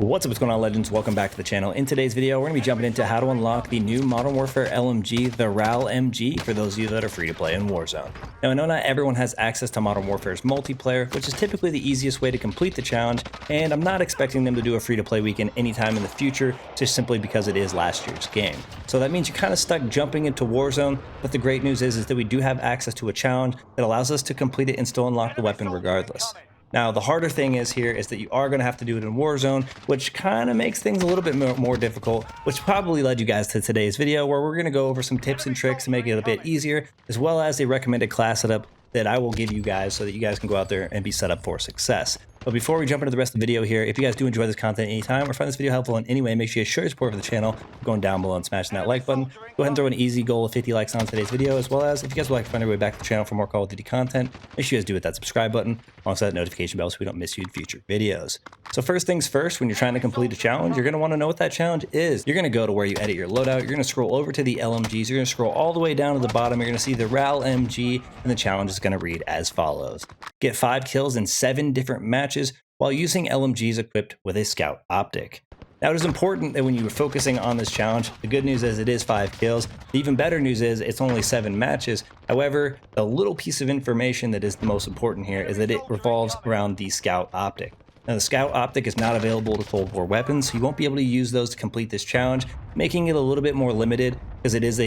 What's up, what's going on, legends? Welcome back to the channel. In today's video, we're going to be jumping into how to unlock the new Modern Warfare LMG, the Raal MG, for those of you that are free to play in Warzone. Now, I know not everyone has access to Modern Warfare's multiplayer, which is typically the easiest way to complete the challenge, and I'm not expecting them to do a free-to-play weekend anytime in the future, just simply because it is last year's game. So that means you're kind of stuck jumping into Warzone, but the great news is that we do have access to a challenge that allows us to complete it and still unlock the weapon regardless. Now, the harder thing is that you are going to have to do it in Warzone, which kind of makes things a little bit more difficult, which probably led you guys to today's video, where we're going to go over some tips and tricks to make it a bit easier, as well as a recommended class setup that I will give you guys so that you guys can go out there and be set up for success. But before we jump into the rest of the video here, if you guys do enjoy this content anytime or find this video helpful in any way, make sure you show your support for the channel going down below and smashing that like button. Go ahead and throw an easy goal of 50 likes on today's video, as well as if you guys would like to find your way back to the channel for more Call of Duty content, make sure you guys do hit that subscribe button, alongside that notification bell so we don't miss you in future videos. So first things first, when you're trying to complete a challenge, you're going to want to know what that challenge is. You're going to go to where you edit your loadout, you're going to scroll over to the LMGs, you're going to scroll all the way down to the bottom, you're going to see the Raal MG, and the challenge is going to read as follows. Get 5 kills in 7 different matches while using LMGs equipped with a scout optic. Now, it is important that when you are focusing on this challenge, the good news is it is 5 kills. The even better news is it's only 7 matches. However, the little piece of information that is the most important here is that it revolves around the scout optic. Now, the scout optic is not available to Cold War weapons, so you won't be able to use those to complete this challenge, making it a little bit more limited because it is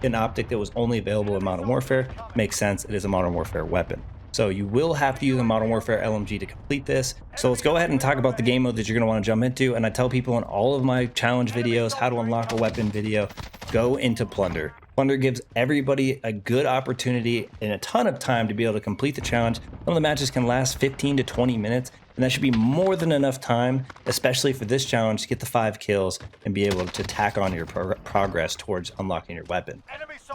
an optic that was only available in Modern Warfare. Makes sense, it is a Modern Warfare weapon. So you will have to use a Modern Warfare LMG to complete this. So let's go ahead and talk about the game mode that you're going to want to jump into. And I tell people in all of my challenge videos, how to unlock a weapon video, go into Plunder. Plunder gives everybody a good opportunity and a ton of time to be able to complete the challenge. Some of the matches can last 15 to 20 minutes, and that should be more than enough time, especially for this challenge, to get the 5 kills and be able to tack on your progress towards unlocking your weapon.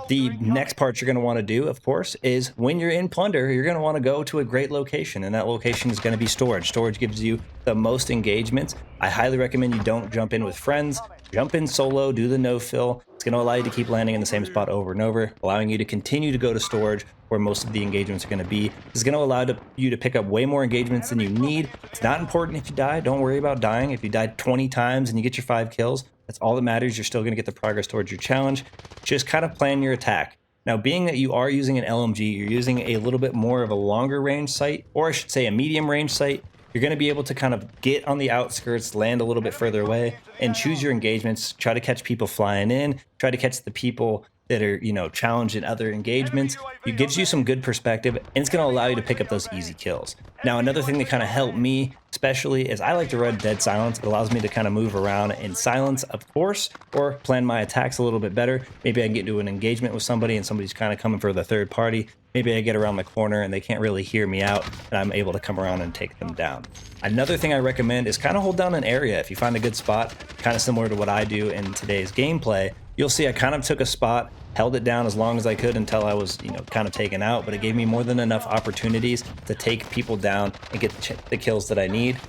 The next part you're going to want to do, of course, is when you're in Plunder, you're going to want to go to a great location, and that location is going to be storage. Storage gives you the most engagements. I highly recommend you don't jump in with friends. Jump in solo, do the no-fill. It's going to allow you to keep landing in the same spot over and over, allowing you to continue to go to storage where most of the engagements are going to be. This is going to allow you to pick up way more engagements than you need. It's not important if you die. Don't worry about dying. If you die 20 times and you get your 5 kills, that's all that matters. You're still going to get the progress towards your challenge. Just kind of plan your attack. Now, being that you are using an LMG, you're using a little bit more of a longer range sight, or I should say a medium range sight. You're going to be able to kind of get on the outskirts, land a little bit further away, and choose your engagements. Try to catch people flying in, try to catch the people that are, challenged in other engagements. It gives you some good perspective, and it's going to allow you to pick up those easy kills. Now, another thing that kind of helped me, especially, is I like to run dead silence. It allows me to kind of move around in silence, of course, or plan my attacks a little bit better. Maybe I can get into an engagement with somebody and somebody's kind of coming for the third party. Maybe I get around the corner and they can't really hear me out, and I'm able to come around and take them down. Another thing I recommend is kind of hold down an area. If you find a good spot, kind of similar to what I do in today's gameplay, you'll see I kind of took a spot, held it down as long as I could until I was, kind of taken out, but it gave me more than enough opportunities to take people down and get the kills that I need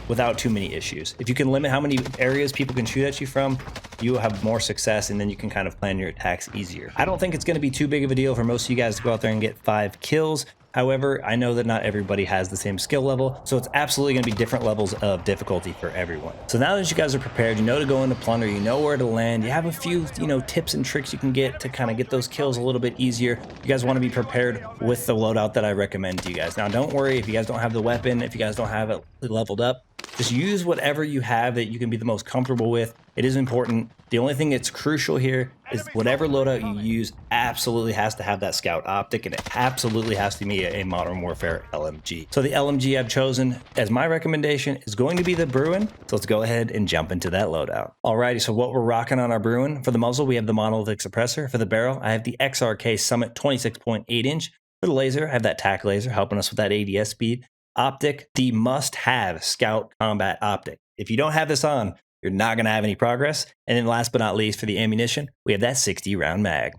without too many issues. If you can limit how many areas people can shoot at you from, you will have more success, and then you can kind of plan your attacks easier. I don't think it's going to be too big of a deal for most of you guys to go out there and get 5 kills. However, I know that not everybody has the same skill level, so it's absolutely going to be different levels of difficulty for everyone. So now that you guys are prepared, you know to go into Plunder, you know where to land, you have a few, tips and tricks you can get to kind of get those kills a little bit easier. You guys want to be prepared with the loadout that I recommend to you guys. Now, don't worry if you guys don't have the weapon, if you guys don't have it leveled up. Just use whatever you have that you can be the most comfortable with. It is important. The only thing that's crucial here is whatever loadout you use absolutely has to have that scout optic, and it absolutely has to be a Modern Warfare LMG. So the LMG I've chosen as my recommendation is going to be the Bruin. So let's go ahead and jump into that loadout. Alrighty, so what we're rocking on our Bruin. For the muzzle, we have the monolithic suppressor. For the barrel, I have the XRK Summit 26.8 inch. For the laser, I have that TAC laser helping us with that ADS speed. Optic, the must-have Scout Combat Optic. If you don't have this on, you're not going to have any progress. And then last but not least, for the ammunition, we have that 60-round mag.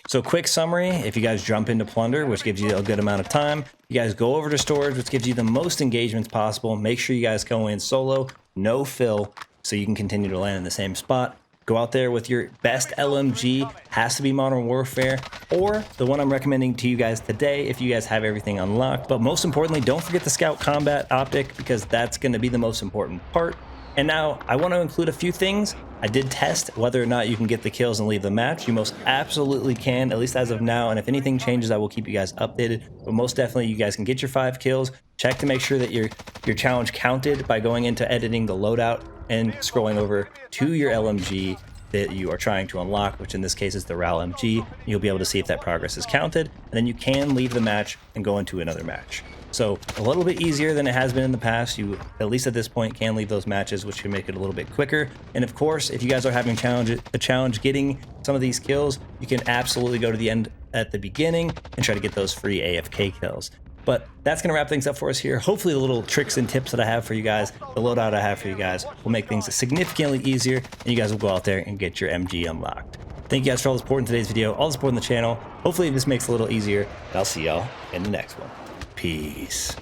So quick summary, if you guys jump into Plunder, which gives you a good amount of time, you guys go over to storage, which gives you the most engagements possible. Make sure you guys go in solo, no fill, so you can continue to land in the same spot. Go out there with your best LMG, has to be Modern Warfare, or the one I'm recommending to you guys today if you guys have everything unlocked. But most importantly, don't forget the Scout Combat Optic, because that's going to be the most important part. And now I want to include a few things. I did test whether or not you can get the kills and leave the match. You most absolutely can, at least as of now. And if anything changes, I will keep you guys updated. But most definitely, you guys can get your 5 kills. Check to make sure that your challenge counted by going into editing the loadout and scrolling over to your LMG that you are trying to unlock, which in this case is the Raal MG. You'll be able to see if that progress is counted, and then you can leave the match and go into another match. So a little bit easier than it has been in the past. You, at least at this point, can leave those matches, which can make it a little bit quicker. And of course, if you guys are having a challenge getting some of these kills, you can absolutely go to the end at the beginning and try to get those free AFK kills. But that's going to wrap things up for us here. Hopefully the little tricks and tips that I have for you guys, the loadout I have for you guys, will make things significantly easier, and you guys will go out there and get your MG unlocked. Thank you guys for all the support in today's video, all the support on the channel. Hopefully this makes it a little easier, and I'll see y'all in the next one. Peace.